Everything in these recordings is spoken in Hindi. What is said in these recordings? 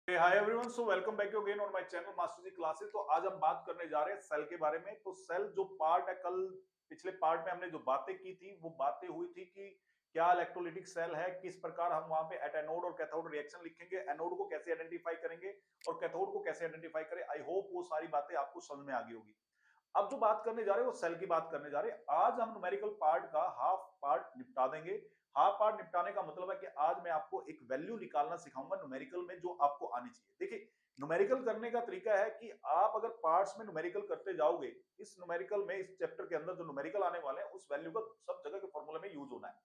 Hi everyone, so welcome back again on my channel master ji classes. तो आज हम बात करने जा रहे हैं सेल के बारे में। तो सेल जो पार्ट है, कल पिछले पार्ट में हमने जो बातें की थी वो बातें हुई थी कि क्या इलेक्ट्रोलाइटिक सेल है, किस प्रकार हम वहां पे एनोड और कैथोड रिएक्शन लिखेंगे, एनोड को कैसे आइडेंटिफाई करेंगे और कैथोड को कैसे आइडेंटिफाई करें। आई होप वो सारी बातें आपको समझ में आ गई होगी। अब जो बात करने जा रहे हैं वो सेल की बात करने जा रहे हैं। आज हम न्यूमेरिकल पार्ट का हाफ पार्ट निपटा देंगे। हाफ पार्ट निपटाने का मतलब है कि आज मैं आपको एक वैल्यू निकालना सिखाऊंगा न्यूमेरिकल में जो आपको आनी चाहिए। देखिए, न्यूमेरिकल करने का तरीका है कि आप अगर पार्ट्स में न्यूमेरिकल करते जाओगे, इस न्यूमेरिकल में, इस चैप्टर के अंदर जो न्यूमेरिकल आने वाले हैं उस वैल्यू का सब जगह के फॉर्मूले में यूज होना है।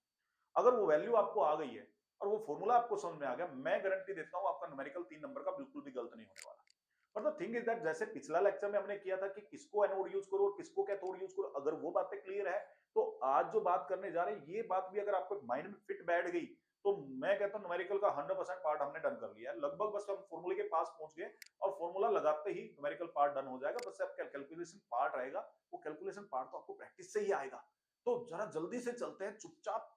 अगर वो वैल्यू आपको आ गई है और वो फॉर्मूला आपको समझ में आ गया, मैं गारंटी देता हूं आपका न्यूमेरिकल 3 नंबर का बिल्कुल भी गलत नहीं होने वाला। पर द थिंग इज दैट, जैसे पिछला लेक्चर में हमने किया था कि किसको एनोड यूज करो और किसको कैथोड यूज करो, अगर वो बातें क्लियर है तो आज जो बात करने जा रहे हैं ये बात भी अगर आपको माइंड में फिट बैठ गई तो मैं कहता हूं न्यूमेरिकल का 100% पार्ट हमने डन कर लिया है। लगभग बस हम फॉर्मूले के पास पहुंच गए और फॉर्मूला लगाते ही न्यूमेरिकल पार्ट डन हो जाएगा। बस आपका कैलकुलेशन पार्ट रहेगा, वो कैलकुलेशन पार्ट तो आपको प्रैक्टिस से ही आएगा। तो जरा जल्दी से चलते हैं, चुपचाप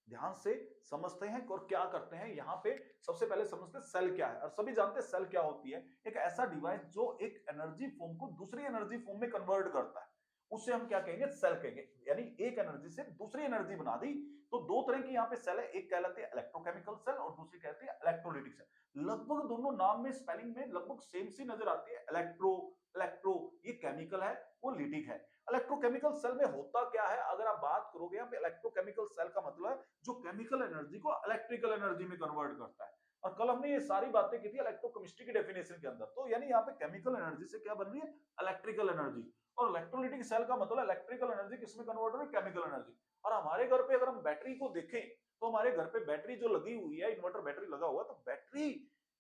ध्यान से समझते हैं और क्या करते हैं। यहां पे सबसे पहले समझते हैं सेल क्या है। और सभी जानते हैं सेल क्या होती है, एक ऐसा डिवाइस जो एक एनर्जी फॉर्म को दूसरी एनर्जी फॉर्म में कन्वर्ट करता है, उसे हम क्या कहेंगे, सेल कहेंगे। यानी एक एनर्जी से दूसरी एनर्जी बना दी। तो दो तरह की यहाँ पे सेल है, एक कहलाती है इलेक्ट्रोकेमिकल सेल और दूसरी कहती है इलेक्ट्रोलाइटिक सेल। लगभग दोनों नाम में, स्पेलिंग में लगभग सेम सी नजर आती है। इलेक्ट्रो, इलेक्ट्रो ये केमिकल है, वो लिटिक है। इलेक्ट्रोकेमिकल सेल में होता क्या है, अगर आप बात करोगे यहाँ पे इलेक्ट्रोकेमिकल सेल का मतलब है जो केमिकल एनर्जी को इलेक्ट्रिकल एनर्जी में कन्वर्ट करता है। और कल हमने ये सारी बातें की थी इलेक्ट्रोकेमिस्ट्री की डेफिनेशन के अंदर। तो यानी यहाँ पे केमिकल एनर्जी से क्या बन रही है, इलेक्ट्रिकल एनर्जी। और इलेक्ट्रोलाइटिक सेल का मतलब इलेक्ट्रिकल एनर्जी किसमें कन्वर्ट हो रही है, केमिकल एनर्जी। और हमारे घर पे अगर हम बैटरी को देखें तो हमारे घर पे बैटरी जो लगी हुई है, इन्वर्टर बैटरी लगा हुआ है, तो बैटरी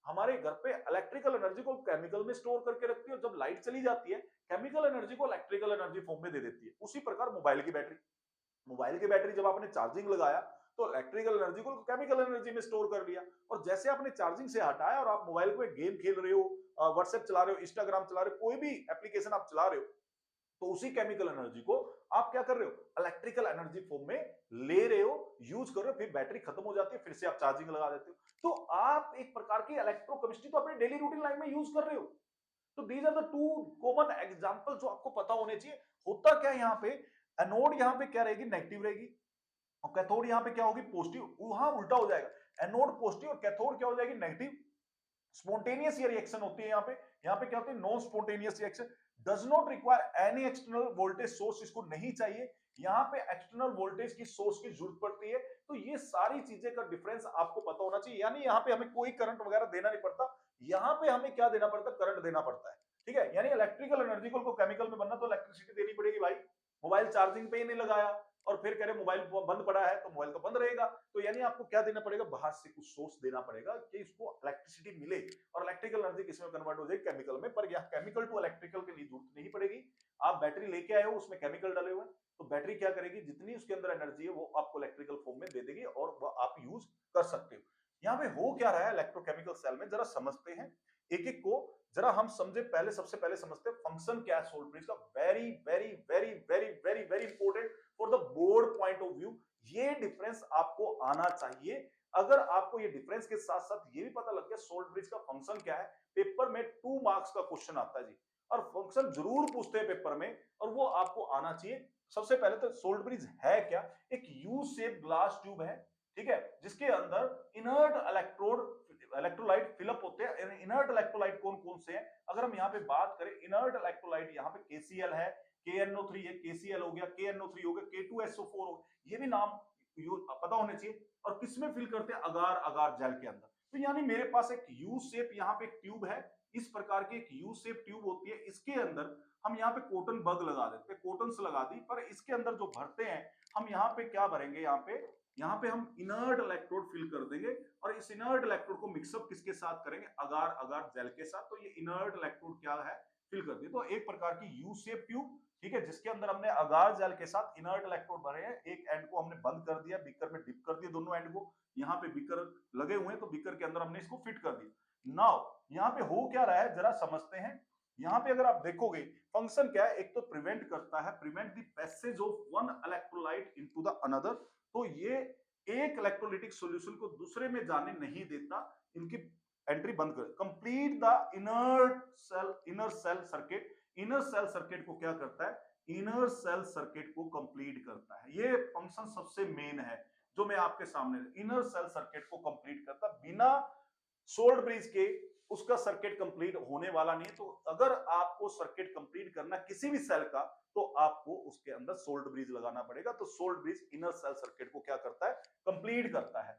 हमारे घर पे इलेक्ट्रिकल एनर्जी को केमिकल में स्टोर करके रखती है और जब लाइट चली जाती है केमिकल एनर्जी को इलेक्ट्रिकल एनर्जी फॉर्म में दे देती है। उसी प्रकार मोबाइल की बैटरी, मोबाइल की बैटरी जब आपने चार्जिंग लगाया तो इलेक्ट्रिकल एनर्जी को केमिकल एनर्जी में स्टोर कर लिया। और जैसे आपने चार्जिंग से हटाया और आप मोबाइल को गेम खेल रहे हो, व्हाट्सएप चला रहे हो, इंस्टाग्राम चला रहे हो, कोई भी एप्लीकेशन आप चला रहे हो, तो उसी केमिकल एनर्जी को आप क्या कर रहे हो, इलेक्ट्रिकल एनर्जी फॉर्म में ले रहे हो, यूज कर रहे हो। फिर बैटरी खत्म हो जाती है, फिर से आप चार्जिंग लगा देते हो। तो आप एक प्रकार की इलेक्ट्रोकेमिस्ट्री तो अपने डेली रूटीन लाइफ में यूज कर रहे हो। तो these are the two common example जो आपको पता होने चाहिए। होता क्या है यहाँ पे, एनोड यहाँ पे क्या रहेगी, नेगेटिव रहेगी, और कैथोड यहाँ पे क्या होगी, पॉजिटिव। वहां उल्टा हो जाएगा, एनोड पॉजिटिव और कैथोड क्या हो जाएगी, नेगेटिव। स्पॉन्टेनियस ये रिएक्शन होती है यहाँ पे क्या होती है, non spontaneous reaction. Does not require any external voltage source, इसको नहीं चाहिए यहाँ पे एक्सटर्नल वोल्टेज की सोर्स की जरूरत पड़ती है। तो ये सारी चीजें का डिफरेंस आपको पता होना चाहिए। यानी यहाँ पे हमें कोई करंट वगैरह देना नहीं पड़ता, यहाँ पे हमें क्या देना पड़ता है, करंट देना पड़ता है। ठीक है, यानी इलेक्ट्रिकल एनर्जी को केमिकल में बनना तो इलेक्ट्रिसिटी देनी पड़ेगी भाई। मोबाइल चार्जिंग पे ही नहीं लगाया और फिर कह रहे मोबाइल बंद पड़ा है तो मोबाइल तो बंद रहेगा। तो यानी आपको क्या देना पड़ेगा, बाहर से कुछ सोर्स देना पड़ेगा कि इसको इलेक्ट्रिसिटी मिले और इलेक्ट्रिकल एनर्जी किसमें कन्वर्ट हो जाए, केमिकल में। पर यहाँ केमिकल टू इलेक्ट्रिकल के लिए जरूरत नहीं पड़ेगी। आप बैटरी लेके आए हो, उसमें केमिकल डाले हुए हैं, तो बैटरी क्या करेगी, जितनी उसके अंदर एनर्जी है वो आपको इलेक्ट्रिकल फॉर्म में दे देगी और वो आप यूज कर सकते हो। यहाँ पे हो क्या रहा है इलेक्ट्रोकेमिकल सेल में, जरा समझते हैं एक एक को। जरा हम समझे, पहले सबसे पहले समझते हैं फंक्शन क्या है सोल्ट ब्रिज का। Very very very very very very important for the board point of view. ये डिफरेंस आपको आना चाहिए। अगर आपको ये डिफरेंस के साथ साथ ये भी पता लग गया सोल्ट ब्रिज का फंक्शन क्या है, पेपर में 2 मार्क्स का क्वेश्चन आता है जी। और फंक्शन जरूर पूछते हैं पेपर में और वो आपको आना चाहिए। सबसे पहले तो सोल्ट ब्रिज है क्या, एक यू शेप ग्लास ट्यूब है, ठीक है, जिसके अंदर इनर्ट इलेक्ट्रोलाइट फिलअप होते हैं। इनर्ट इलेक्ट्रोलाइट कौन कौन से हैं, अगर हम यहाँ पे बात करें, इनर्ट इलेक्ट्रोलाइट यहाँ पे KCl है, KNO3 है, KCl हो गया, KNO3 हो गया, K2SO4 हो गया, ये भी नाम पता होने चाहिए। और किसमें फिल करते हैं, अगार अगार जेल के अंदर। तो यानी मेरे पास एक यू शेप यहाँ पे एक ट्यूब है, इस प्रकार की एक यू शेप ट्यूब होती है। इसके अंदर हम यहाँ पे कॉटन बग लगा देते हैं, कॉटन से लगा दी, पर इसके अंदर जो भरते हैं हम यहाँ पे क्या भरेंगे, यहाँ पे हम इनर्ट इलेक्ट्रोड फिल कर देंगे और इस इनर्ट इलेक्ट्रोड को मिक्सअप किसके साथ करेंगे, अगार अगार जेल के साथ। तो ये इनर्ट इलेक्ट्रोड क्या है, फिल कर दिए। तो एक प्रकार की यू शेप ट्यूब, ठीक है, जिसके अंदर हमने अगार जेल के साथ इनर्ट इलेक्ट्रोड भरे हैं। एक एंड को हमने बंद कर दिया, बीकर में डिप कर दिया दोनों एंड को। यहाँ पे बीकर लगे हुए हैं तो बीकर के अंदर हमने इसको फिट कर दिया। नाउ यहाँ पे हो क्या रहा है जरा समझते हैं। यहाँ पे अगर आप देखोगे फंक्शन क्या है, एक तो प्रिवेंट करता है, prevent the passage of one electrolyte into the another. तो ये एक इलेक्ट्रोलाइटिक सॉल्यूशन को दूसरे में जाने नहीं देता, इनकी एंट्री बंद कर, complete the inner cell circuit. Inner cell circuit को क्या करता है, इनर सेल सर्किट को कंप्लीट करता है। ये फंक्शन सबसे मेन है जो मैं आपके सामने, इनर सेल सर्किट को कंप्लीट करता, बिना सोल्ड ब्रिज के उसका सर्किट कंप्लीट होने वाला नहीं है। तो अगर आपको सर्किट कंप्लीट करना किसी भी सेल का, तो आपको उसके अंदर सोल्ड ब्रिज लगाना पड़ेगा। तो salt bridge inner cell circuit को क्या करता है, कंप्लीट करता है।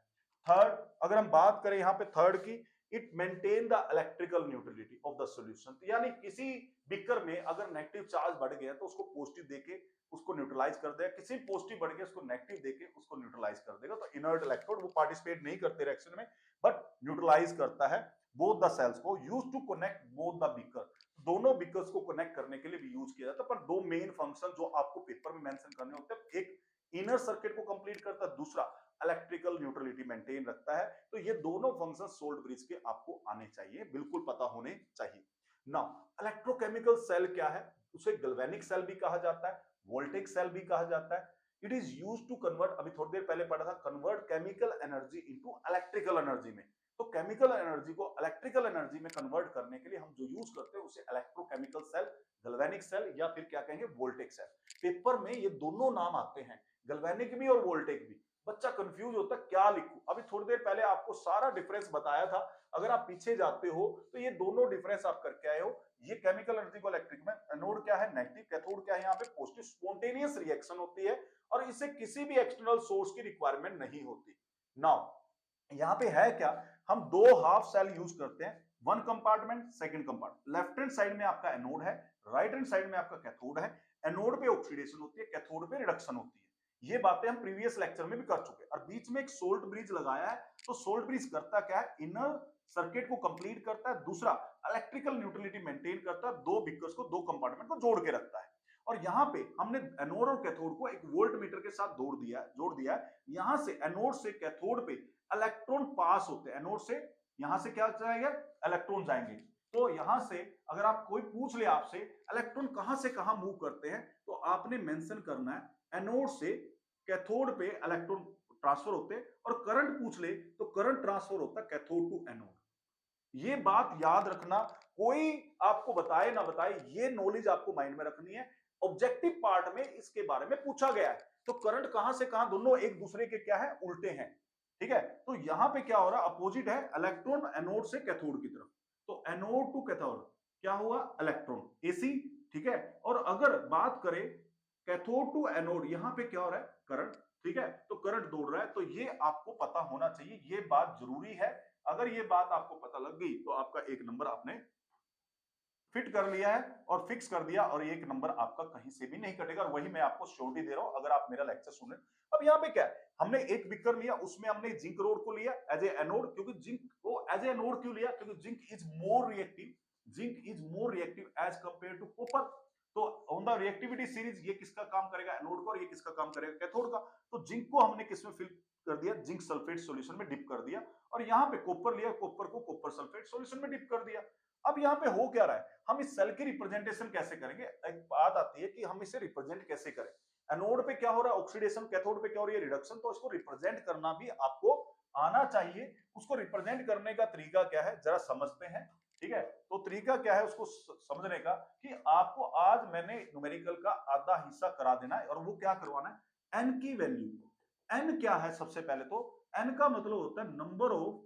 थर्ड, अगर हम बात करें यहां पे थर्ड की, it maintain the electrical neutrality of the solution. यानी किसी बीकर में अगर नेगेटिव चार्ज बढ़ गया तो उसको पॉजिटिव देके उसको न्यूट्रलाइज कर देगा, किसी पॉजिटिव बढ़ गया उसको नेगेटिव देके उसको न्यूट्रलाइज कर देगा। तो इनर्ट इलेक्ट्रोड वो पार्टिसिपेट नहीं करते रिएक्शन में, बट न्यूट्रलाइज करता है बोथ द सेल्स को, use to connect both the beaker. दोनों बीकर्स को कनेक्ट करने के लिए भी यूज किया जाता है। पर दो मेन फंक्शन जो आपको पेपर में मेंशन करने होते हैं, एक इनर सर्किट को कंप्लीट करता है, दूसरा इलेक्ट्रिकल न्यूट्रलिटी मेंटेन रखता है। तो ये दोनों फंक्शन सोल्ड ब्रिज के आपको आने चाहिए, बिल्कुल पता होने चाहिए। नाउ इलेक्ट्रोकेमिकल सेल क्या है, उसे गैल्वेनिक सेल भी कहा जाता है, वोल्टेज सेल भी कहा जाता है। It is used to convert, अभी थोड़ी देर पहले पढ़ा था, convert chemical energy into electrical energy में। तो केमिकल एनर्जी को इलेक्ट्रिकल एनर्जी में कन्वर्ट करने के लिए हम जो यूज करते हैं उसे इलेक्ट्रोकेमिकल सेल, गैल्वेनिक सेल या फिर क्या कहेंगे वोल्टेज सेल। पेपर में ये दोनों नाम आते हैं, गैल्वेनिक भी और वोल्टेज भी। बच्चा कंफ्यूज होता है क्या लिखूं। अभी थोड़ी देर पहले आपको सारा डिफरेंस बताया था, अगर आप पीछे जाते हो तो ये दोनों डिफरेंस आप करके आए हो। ये केमिकल एनर्जी को इलेक्ट्रिक में, एनोड क्या है नेगेटिव, कैथोड क्या है यहाँ पे पॉजिटिव। स्पॉन्टेनियस रिएक्शन होती है और इसे किसी भी एक्सटर्नल सोर्स की रिक्वायरमेंट नहीं होती। नाउ यहाँ पे है क्या, हम दो हाफ सेल यूज करते हैं, one compartment second compartment. Left hand side में आपका एनोड है, राइट हैंड साइड में आपका कैथोड है। एनोड पे ऑक्सीडेशन होती है, कैथोड पे रिडक्शन होती है। ये बातें हम प्रीवियस लेक्चर में भी कर चुके हैं। और बीच में एक सोल्ट ब्रिज लगाया है। तो सोल्ट ब्रिज करता क्या है, इनर सर्किट को कंप्लीट करता है, दूसरा इलेक्ट्रिकल न्यूट्रलिटी मेंटेन करता है, दो बीकर्स को, दो कंपार्टमेंट को जोड़ के रखता है। और यहाँ पे हमने एनोड और कैथोड को एक वोल्ट मीटर के साथ जोड़ दिया है। यहां से एनोड से कैथोड पे इलेक्ट्रॉन पास होते हैं, एनोड से यहां से क्या जाएगा, इलेक्ट्रॉन जाएंगे। तो यहां से अगर आप कोई पूछ ले आपसे इलेक्ट्रॉन कहां से कहां मूव करते हैं, तो आपने मेंशन करना है एनोड से कैथोड पे इलेक्ट्रॉन ट्रांसफर होते हैं, और करंट पूछ ले तो करंट ट्रांसफर होता है कैथोड टू एनोड। ये बात याद रखना, कोई आपको बताए ना बताए, ये नॉलेज आपको माइंड में रखनी है। ऑब्जेक्टिव पार्ट में इसके बारे में पूछा गया है। तो करंट कहां से कहां, दोनों एक दूसरे के क्या है, उल्टे हैं। ठीक है, तो यहां पे क्या हो रहा है, अपोजिट है, इलेक्ट्रॉन एनोड से कैथोड की तरफ। तो एनोड टू कैथोड क्या हुआ, इलेक्ट्रॉन एसी। ठीक है, और अगर बात करें कैथोड टू एनोड, यहां पे क्या हो रहा है, करंट। ठीक है, तो करंट दौड़ रहा है। तो ये आपको पता होना चाहिए, ये बात जरूरी है। अगर ये बात आपको पता लग गई तो आपका एक नंबर आपने फिट कर लिया है और फिक्स कर दिया, और एक नंबर आपका कहीं से भी नहीं कटेगा। और वही मैं आपको श्योरिटी दे रहा हूं अगर आप मेरा लेक्चर सुन रहे। अब यहाँ पे क्या है, हमने एक बिकर लिया, उसमें हमने जिंक रोड को लिया एज ए एनोड। क्योंकि जिंक को एज ए एनोड क्यों लिया, क्योंकि zinc is more reactive, zinc is more reactive as compare to copper. तो ऑन द रिएक्टिविटी सीरीज ये किसका काम करेगा, एनोड का, और ये किसका काम करेगा, कैथोड का। तो जिंक को हमने किसमें फिल कर दिया, जिंक सल्फेट सॉल्यूशन में डिप कर दिया। और यहाँ पे कॉपर लिया, कॉपर को कॉपर सल्फेट सॉल्यूशन में डिप कर दिया। अब यहाँ पे हो क्या रहा है, हम इस सेल की रिप्रेजेंटेशन कैसे करेंगे। एक बात आती है कि हम इसे रिप्रेजेंट कैसे करें। एनोड पे क्या हो रहा है, ऑक्सीडेशन, कैथोड पे क्या हो रही है, रिडक्शन। तो इसको रिप्रेजेंट करना भी आपको आना चाहिए। उसको रिप्रेजेंट करने का तरीका क्या है, जरा समझते हैं। ठीक है, तो तरीका क्या है उसको समझने का, कि आपको आज मैंने न्यूमेरिकल का आधा हिस्सा करा देना है। और वो क्या करवाना है, एन की वैल्यू। एन क्या है, सबसे पहले तो एन का मतलब होता है number of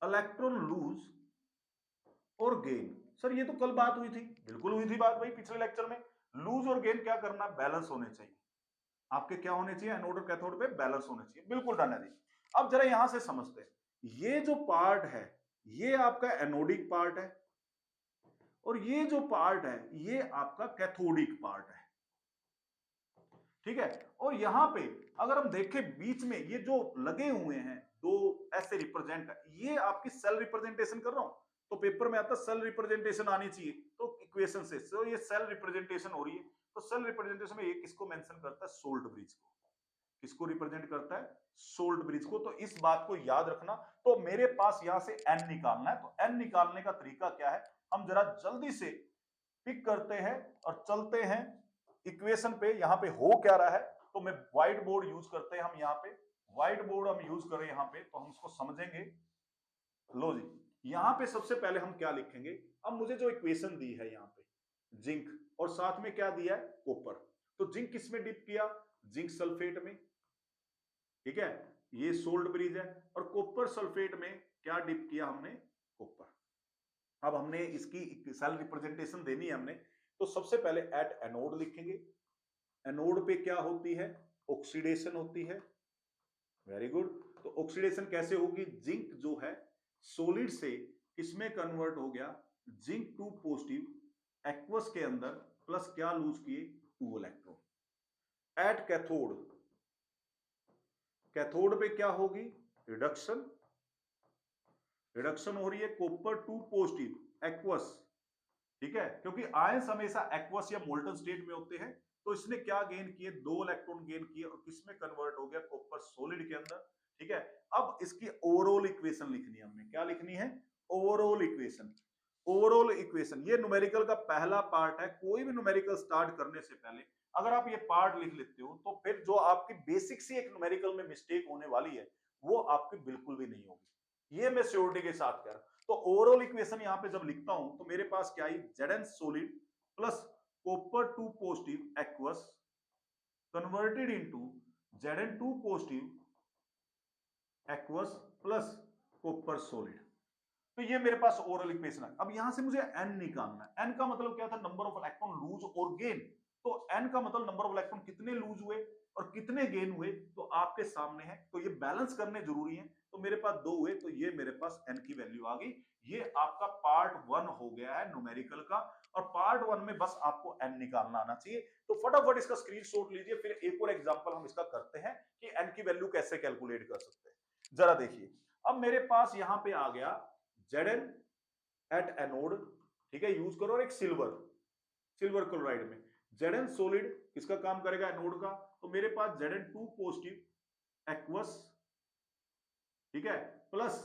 electron lose or gain. Sir ये तो कल बात हुई थी, बिल्कुल हुई थी बात वही पिछले लेक्चर में। लूज और गेन क्या करना, बैलेंस होने चाहिए। आपके क्या होने चाहिए, एनोड और कैथोड पे बैलेंस होने चाहिए। बिल्कुल डन है जी। अब जरा यहां से समझते हैं, ये जो पार्ट है ये आपका एनोडिक पार्ट है, और ये जो पार्ट है ये आपका कैथोडिक पार्ट है। ठीक है, और यहां पे अगर हम देखें बीच में ये जो लगे हुए हैं दो ऐसे रिप्रेजेंट है, ये आपकी सेल रिप्रेजेंटेशन कर रहा हूं। तो पेपर में आता सेल रिप्रेजेंटेशन आनी चाहिए, तो इक्वेशन से तो ये सेल रिप्रेजेंटेशन हो रही है। तो सेल रिप्रेजेंटेशन में ये किसको मेंशन करता है, सोल्ट ब्रिज को। किसको रिप्रेजेंट करता है, सोल्ट ब्रिज को। तो इस बात को याद रखना। तो मेरे पास यहां से एन निकालना है। तो एन निकालने का तरीका क्या है, हम जरा जल्दी से पिक करते हैं और चलते हैं इक्वेशन पे। यहां पे हो क्या रहा है, तो मैं व्हाइट बोर्ड यूज करते हैं हम, यहां पे व्हाइट बोर्ड हम यूज करें यहां पे, तो हम इसको समझेंगे। लो जी, यहां पे सबसे पहले हम क्या लिखेंगे, अब मुझे जो इक्वेशन दी है यहाँ पे जिंक और साथ में क्या दिया है कॉपर, तो जिंक किस में डिप किया, जिंक सल्फेट में, ठीक है, ये सोल्ट ब्रिज है, और कॉपर सल्फेट में क्या डिप किया हमने, कॉपर। अब हमने इसकी सेल रिप्रेजेंटेशन देनी है हमने, तो सबसे पहले एट एनोड लिखेंगे, एनोड पे क्या होती है, ऑक्सीडेशन होती है, वेरी गुड। तो ऑक्सीडेशन कैसे होगी, जिंक जो है सॉलिड से किसमें कन्वर्ट हो गया, जिंक टू पॉजिटिव एक्वस के अंदर, प्लस क्या लूज किए, 2 इलेक्ट्रॉन। एट कैथोड, कैथोड पे क्या होगी, रिडक्शन, रिडक्शन हो रही है कॉपर टू पॉजिटिव एक्वस, ठीक है, क्योंकि आयंस हमेशा एक्वस या मोल्टन स्टेट में होते हैं, तो इसने क्या गेन किए, 2 इलेक्ट्रॉन गेन किए और किसमें कन्वर्ट हो गया, कॉपर सॉलिड के अंदर, ठीक है। अब इसकी ओवरऑल इक्वेशन लिखनी है हमने, क्या लिखनी है, ओवरऑल इक्वेशन। ओवरऑल इक्वेशन ये न्यूमेरिकल का पहला पार्ट है, कोई भी न्यूमेरिकल स्टार्ट करने से पहले अगर आप ये पार्ट लिख लेते हो तो फिर जो आपकी बेसिक सी एक न्यूमेरिकल में मिस्टेक होने वाली है वो आपकी बिल्कुल भी नहीं होगी, ये मैं श्योरिटी के साथ कह रहा हूं। तो ओवरऑल इक्वेशन यहां पे जब लिखता हूं तो मेरे पास क्या आई, Zn solid plus copper two positive aqueous converted into Zn2 positive aqueous plus copper solid. तो ये मेरे पास ओरल इक्वेशन है। अब यहां से मुझे n निकालना है, n का मतलब क्या था, number of electron lose or gain, तो n का मतलब नंबर ऑफ इलेक्ट्रॉन कितने लूज हुए और कितने गेन हुए, तो आपके सामने है, तो ये बैलेंस करने जरूरी है, तो मेरे पास 2 हुए, तो ये मेरे पास n की वैल्यू आ गई। ये आपका पार्ट 1 हो गया है न्यूमेरिकल का, और पार्ट 1 में बस आपको n निकालना आना चाहिए। तो फटाफट इसका स्क्रीनशॉट लीजिए, फिर एक और एग्जांपल हम इसका करते हैं कि n की वैल्यू कैसे कैलकुलेट कर सकते हैं। जरा देखिए, अब मेरे पास यहां पे आ गया Zn एट एनोड, ठीक है, यूज करो, और एक सिल्वर, सिल्वर क्लोराइड में Zn सॉलिड किसका काम करेगा, एनोड का, तो मेरे पास Zn2 पॉजिटिव एक्वस, ठीक है, प्लस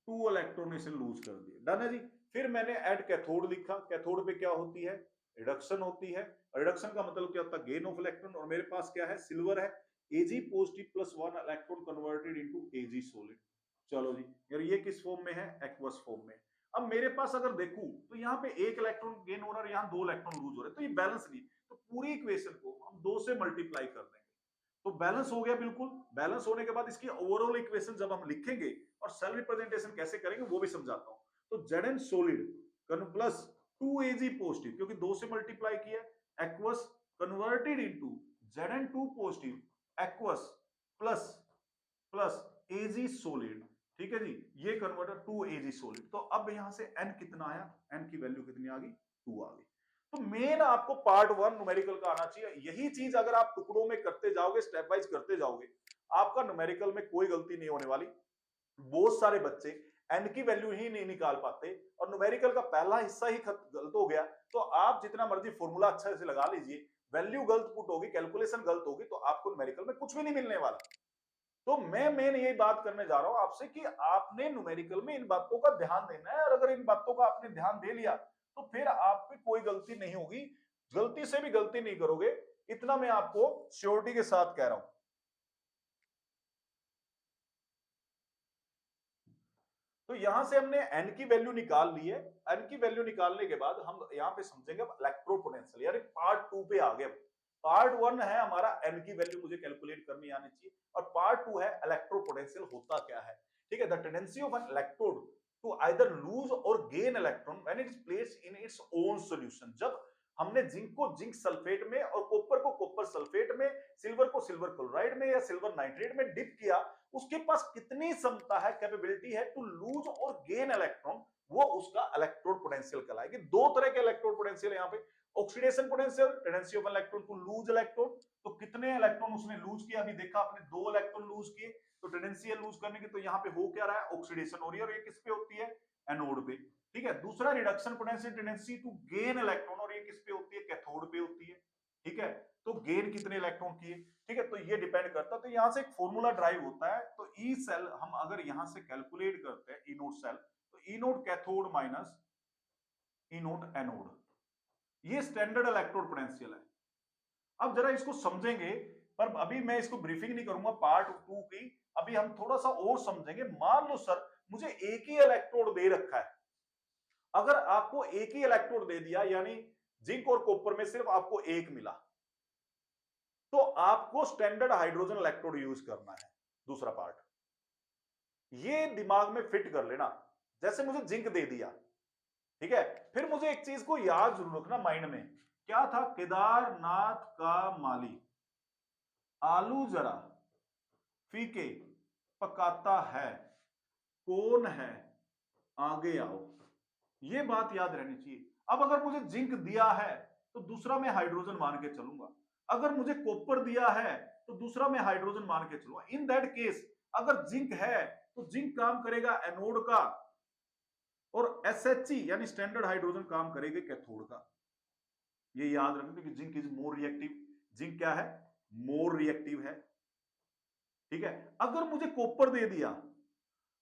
2 इलेक्ट्रॉन इसे लूज कर दिए, डन है जी। फिर मैंने एट कैथोड लिखा, कैथोड पे क्या होती है, रिडक्शन होती है, रिडक्शन का मतलब क्या होता है, गेन ऑफ इलेक्ट्रॉन, और मेरे पास क्या है, सिल्वर है, Ag positive plus 1 electron converted into Ag solid. चलो जी, यार ये किस फॉर्म में है, एक्वस फॉर्म में। अब मेरे पास अगर देखूं तो यहाँ पे 1 इलेक्ट्रॉन गेन हो रहा है, यहाँ 2 इलेक्ट्रॉन लूज हो रहे हैं, तो ये बैलेंस नहीं, तो पूरी इक्वेशन को हम 2 से मल्टीप्लाई कर देंगे, तो बैलेंस हो गया बिल्कुल। बैलेंस होने के बाद इसकी ओवरऑल इक्वेशन जब हम लिखेंगे और सेल रिप्रेजेंटेशन कैसे करेंगे वो भी समझाता हूं। तो Zn solid plus 2Ag positive, क्योंकि 2 से मल्टीप्लाई किया, aqueous converted into Zn2 positive aqueous plus plus Ag solid, ठीक है जी, ये कन्वर्टर 2Ag सॉलिड। तो अब यहां से n कितना आया, n की वैल्यू कितनी आ गई, 2 आ गई। तो मेन आपको पार्ट 1 न्यूमेरिकल का आना चाहिए। यही चीज अगर आप टुकड़ों में करते जाओगे, स्टेप वाइज करते जाओगे, आपका न्यूमेरिकल में कोई गलती नहीं होने वाली। बहुत सारे बच्चे एन की वैल्यू ही नहीं निकाल पाते और न्यूमेरिकल का पहला हिस्सा ही गलत हो गया, तो आप जितना मर्जी फॉर्मूला अच्छा से लगा लीजिए, वैल्यू गलत पुट होगी, कैलकुलेशन गलत होगी, तो आपको न्यूमेरिकल में कुछ भी नहीं मिलने वाला। तो मैं मेन यही बात करने जा रहा हूं आपसे कि आपने न्यूमेरिकल में इन बातों का ध्यान देना है, और अगर इन बातों का आपने ध्यान दे लिया तो फिर आपकी कोई गलती नहीं होगी, गलती से भी गलती नहीं करोगे, इतना मैं आपको श्योरिटी के साथ कह रहा हूं। तो यहां से हमने n की वैल्यू निकाल ली है। n की वैल्यू निकालने के बाद हम यहां पे समझेंगे इलेक्ट्रोपोटेंशियल, यानी पार्ट 2 पे आ गए। पार्ट 1 है हमारा n की वैल्यू मुझे कैलकुलेट करनी आनी चाहिए, और पार्ट 2 है इलेक्ट्रोपोटेंशियल होता क्या है, ठीक है। The tendency of an electrode to either lose or gain electron when it is placed in its own solution. जब हमने जिंक को जिंक सल्फेट में और कॉपर को कॉपर सल्फेट में, सिल्वर को सिल्वर क्लोराइड में या सिल्वर नाइट्रेट में डिप किया, उसके पास कितनी क्षमता है, कैपेबिलिटी है to lose or gain electron, वो उसका इलेक्ट्रोड पोटेंशियल कहलाएगी। दो तरह के इलेक्ट्रोड पोटेंशियल यहाँ पे, oxidation potential, tendency of electron to lose electron, तो कितने इलेक्ट्रॉन उसने लूज किया, अभी देखा आपने 2 इलेक्ट्रॉन लूज किए, तो टेंडेंसी है लूज करने की, तो यहाँ पे हो क्या रहा है, ऑक्सीडेशन हो रही है, और ये किस पे होती है, एनोड पे, ठीक है। दूसरा reduction potential, tendency to gain electron, और ये किस पे होती है, कैथोड पे होती है, ठीक है। तो गेन कितने इलेक्ट्रॉन किए, ठीक है, तो ये डिपेंड करता है। तो यहां से एक फॉर्मूला ड्राइव होता है, तो ई सेल हम अगर यहां से कैलकुलेट करते हैं, ई नोट सेल, तो ई नोट कैथोड माइनस ई नोट एनोड, ये स्टैंडर्ड इलेक्ट्रोड पोटेंशियल है। अब जरा इसको समझेंगे, पर अभी मैं इसको ब्रीफिंग नहीं करूंगा पार्ट 2 की, अभी हम थोड़ा सा और समझेंगे। मान लो सर मुझे एक ही इलेक्ट्रोड दे रखा है। अगर आपको एक ही इलेक्ट्रोड दे दिया, यानी जिंक और कॉपर में सिर्फ आपको एक मिला, तो आपको स्टैंडर्ड हाइड्रोजन इलेक्ट्रोड यूज करना है। दूसरा पार्ट ये दिमाग में फिट कर लेना। जैसे मुझे जिंक दे दिया, ठीक है, फिर मुझे एक चीज को याद जरूर रखना माइंड में, क्या था, केदारनाथ का माली आलू जरा फीके पकाता है, कौन है, आगे आओ। ये बात याद रहनी चाहिए। अब अगर मुझे जिंक दिया है तो दूसरा मैं हाइड्रोजन मान के चलूंगा, अगर मुझे कॉपर दिया है तो दूसरा मैं हाइड्रोजन मान के चलूंगा। इन दैट केस अगर जिंक है तो जिंक काम करेगा एनोड का, और एसएचई यानी स्टैंडर्ड हाइड्रोजन काम करेगा कैथोड का। ये याद रखना, क्योंकि zinc is more reactive. Zinc क्या है, मोर रिएक्टिव है, ठीक है। अगर मुझे कॉपर दे दिया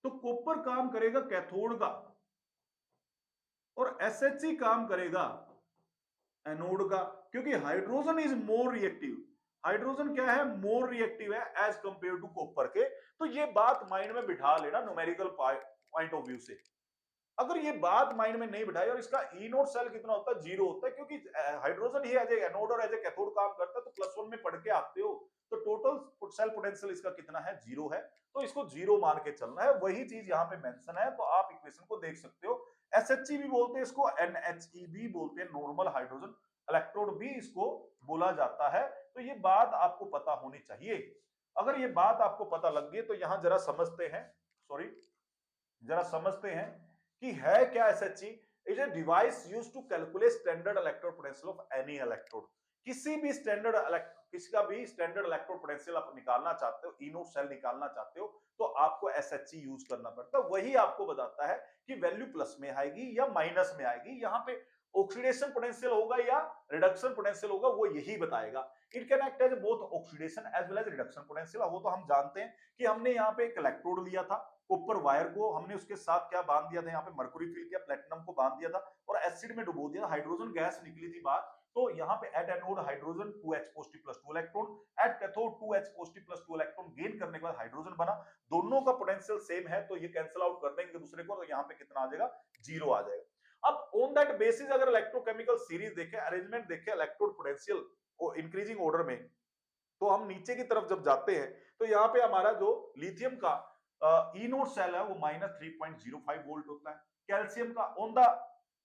तो कॉपर काम करेगा कैथोड का, और एसएचई काम करेगा एनोड का, क्योंकि hydrogen is more reactive. Hydrogen क्या है, मोर रिएक्टिव है एज कंपेयर टू कॉपर के। तो ये बात माइंड में बिठा लेना न्यूमेरिकल पॉइंट ऑफ व्यू से। अगर ये बात माइंड में नहीं बिठाई, और इसका ई नोट सेल कितना होता है, 0 होता है, क्योंकि हाइड्रोजन ही एज ए एनोड और एज ए कैथोड काम करता है। तो +1 में पढ़ के आते हो, तो टोटल सेल पोटेंशियल इसका कितना है, 0 है। तो इसको 0 मान के चलना है। वही चीज यहाँ पे मेंशन है, तो आप इक्वेशन को देख सकते हो। एसएचई भी बोलते हैं इसको, एनएचई भी बोलते हैं, नॉर्मल हाइड्रोजन इलेक्ट्रोड भी इसको बोला जाता है। तो ये बात आपको पता होनी चाहिए। अगर ये बात आपको पता लग गई तो यहां जरा समझते हैं, सॉरी, जरा समझते हैं कि है क्या SHE. Is a device used to calculate standard electrode potential of any electrode. किसी भी किसी का भी स्टैंडर्ड इलेक्ट्रोड पोटेंशियल आप निकालना चाहते हो, इनोड सेल निकालना चाहते हो, तो आपको एसएचई यूज करना पड़ता है। वही आपको बताता है कि वैल्यू प्लस में आएगी या माइनस में आएगी, यहाँ पे ऑक्सीडेशन पोटेंशियल होगा या रिडक्शन पोटेंशियल होगा, वो यही बताएगा। It can act as both oxidation as well as reduction potential. वो तो हम जानते हैं कि हमने यहाँ पे एक इलेक्ट्रोड लिया था, कॉपर वायर को हमने उसके साथ क्या बांध दिया था, यहाँ पे मरकुरी फिल किया, प्लेटिनम को बांध दिया था और एसिड में डुबो दिया, हाइड्रोजन गैस निकली थी बाहर। तो यहाँ पे at anode hydrogen 2H positive plus 2 electron, at cathode 2H positive plus 2 electron gain करने के बाद हाइड्रोजन बना। दोनों का पोटेंशियल सेम है, तो ये कैंसिल आउट कर देंगे दूसरे को, तो यहाँ पे कितना आ जाएगा, 0 आ जाएगा। अब ऑन दैट बेसिस अगर इलेक्ट्रोकेमिकल सीरीज देखें, अरेंजमेंट देखें इलेक्ट्रोड पोटेंशियल को इंक्रीजिंग ऑर्डर में, तो हम नीचे की तरफ जब जाते हैं तो यहाँ पे हमारा जो लिथियम का ई नोड सेल है वो -3.05 वोल्ट होता है। कैल्शियम का ऑन द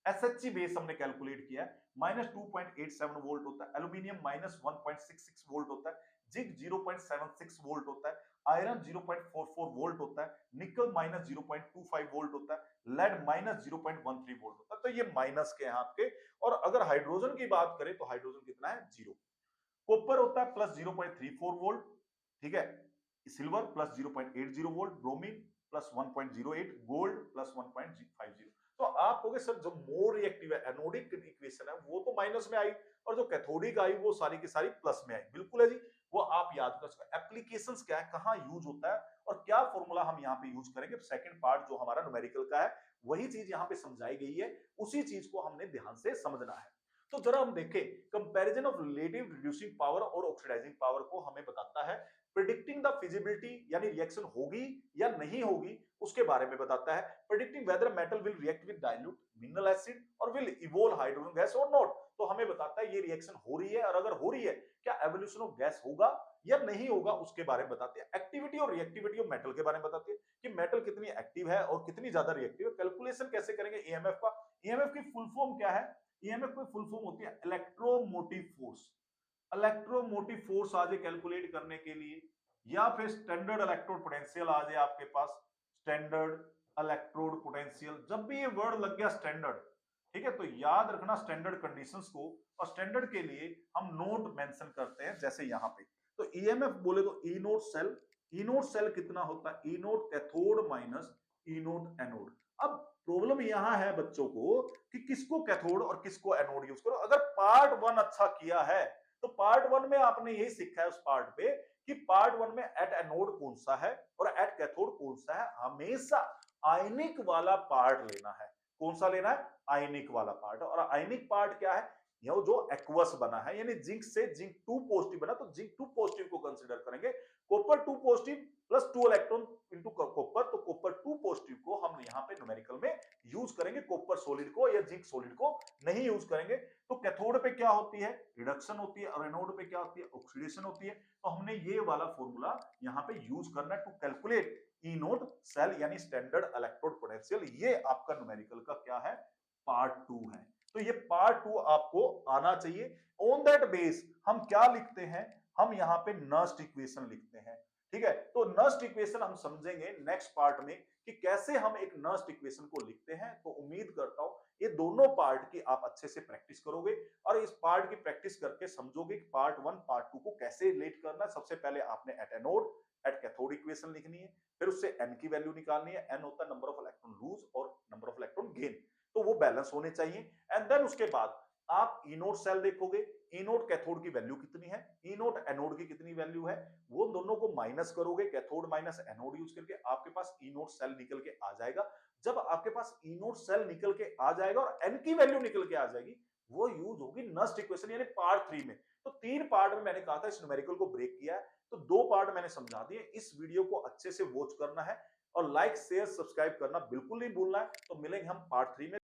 एसएचजी बेस हमने कैलकुलेट किया है -2.87 वोल्ट होता है। एल्यूमिनियम -1.66 वोल्ट होता है। जिंक 0.76 वोल्ट होता है। आयरन 0.44 वोल्ट होता है। निकल -0.25 वोल्ट होता है। लेड -0.13 वोल्ट होता है। तो ये माइनस के हैं आपके। और अगर हाइड्रोजन की बात करें तो हाइड्रोजन कितना है, 0। कॉपर होता है +0.34 वोल्ट, ठीक है। Silver +0.80 volt, bromine +1.08, gold +1.50। तो आप कहोगे सर जो मोर रिएक्टिव है, एनोडिक इक्वेशन है, वो तो माइनस में आई, और जो कैथोडिक आई वो सारी की सारी प्लस में आई। बिल्कुल है जी, वो आप याद कर सकते। एप्लीकेशंस क्या है, कहां यूज होता है और क्या फॉर्मूला हम यहाँ पे यूज करेंगे, सेकंड पार्ट जो हमारा न्यूमेरिकल का है वही चीज यहाँ पे समझाई गई है, उसी चीज को हमने ध्यान से समझना है। तो जरा हम देखें, comparison of relative reducing power और ऑक्सीडाइजिंग पावर को हमें बताता है। प्रिडिक्टिंग द फिजिबिलिटी यानी रिएक्शन होगी या नहीं होगी उसके बारे में बताता है। Predicting whether metal will react with dilute mineral acid और विल इवोल्व हाइड्रोजन गैस और नॉट। तो हमें बताता है ये रिएक्शन हो रही है, और अगर हो रही है क्या एवोल्यूशन ऑफ गैस होगा या नहीं होगा उसके बारे में बताते हैं। एक्टिविटी और रिएक्टिविटी ऑफ मेटल के बारे में बताते हैं कि मेटल कितनी एक्टिव है और कितनी ज्यादा रिएक्टिव है। कैलकुलेशन कैसे करेंगे ईएमएफ का, ईएमएफ की फुल फॉर्म क्या है, ईएमएफ की फुल फॉर्म होती है इलेक्ट्रोमोटिव फोर्स। इलेक्ट्रोमोटिव फोर्स आ जाए कैलकुलेट करने के लिए, या फिर स्टैंडर्ड इलेक्ट्रोड पोटेंशियल आ जाए आपके पास, स्टैंडर्ड इलेक्ट्रोड पोटेंशियल। जब भी ये वर्ड लग गया स्टैंडर्ड, ठीक है, तो याद रखना स्टैंडर्ड कंडीशंस को, और स्टैंडर्ड के लिए हम नोट मेंशन करते हैं जैसे यहां पे। तो ईएमएफ बोले तो ई नोट सेल, ई नोट सेल कितना होता है, ई नोट कैथोड माइनस ई नोट एनोड। अब प्रॉब्लम यहां है बच्चों को कि किसको कैथोड और किसको एनोड यूज करो। अगर पार्ट 1 अच्छा किया है तो पार्ट 1 में आपने यही सीखा है उस पार्ट पे कि पार्ट 1 में एट एनोड कौन सा है और एट कैथोड कौन सा है। हमेशा आयनिक वाला पार्ट लेना है। कौन सा लेना है, आयनिक वाला पार्ट। और आयनिक पार्ट क्या है, ये जो एक्वस बना है, यानी जिंक से जिंक 2 पॉजिटिव बना, तो जिंक 2 पॉजिटिव को कंसीडर करेंगे। Copper 2 positive plus 2 electron into copper, तो कॉपर 2 पॉजिटिव को हम यहाँ पे न्यूमेरिकल में यूज करेंगे, कॉपर सॉलिड को या जिंक सॉलिड को नहीं यूज करेंगे। तो कैथोड पे क्या होती है, रिडक्शन होती है, और एनोड पे क्या होती है, ऑक्सीडेशन होती है। तो हमने ये वाला फॉर्मूला यहाँ पे यूज करना है to calculate E naught cell यानी स्टैंडर्ड इलेक्ट्रोड पोटेंशियल। ये आपका न्यूमेरिकल का क्या है, पार्ट 2 है। तो ये पार्ट 2 आपको आना चाहिए। ऑन दैट बेस हम क्या लिखते हैं, हम यहाँ पे नस्ट इक्वेशन लिखते हैं। ठीक है, तो नस्ट इक्वेशन हम समझेंगे नेक्स्ट पार्ट में कि कैसे हम एक नस्ट इक्वेशन को लिखते हैं। तो उम्मीद करता हूं ये दोनों पार्ट की आप अच्छे से प्रैक्टिस करोगे, और इस पार्ट की प्रैक्टिस करके समझोगे कि पार्ट 1 पार्ट 2 को कैसे रिलेट करना है। सबसे पहले आपने at anode at cathode equation लिखनी है, फिर उससे n की वैल्यू निकालनी है। n होता है नंबर ऑफ इलेक्ट्रॉन लूज और नंबर ऑफ इलेक्ट्रॉन गेन, तो वो बैलेंस होने चाहिए। एंड देन उसके बाद आप ई नोट सेल देखोगे, ई नोट कैथोड की वैल्यू कितनी है, ई नोट एनोड की कितनी वैल्यू है, वो दोनों को माइनस करोगे, कैथोड माइनस एनोड यूज करके आपके पास ई नोट सेल निकल के आ जाएगा। जब आपके पास ई नोट सेल निकल के आ जाएगा और एन की वैल्यू निकल के आ जाएगी, वो यूज होगी नस्ट इक्वेशन यानी पार्ट 3 में। तो 3 पार्ट में मैंने कहा था इस न्यूमेरिकल को ब्रेक किया है, तो 2 पार्ट मैंने समझा दिए। इस वीडियो को अच्छे से वॉच करना है और लाइक शेयर सब्सक्राइब करना बिल्कुल नहीं भूलना है। तो मिलेंगे हम पार्ट 3 में।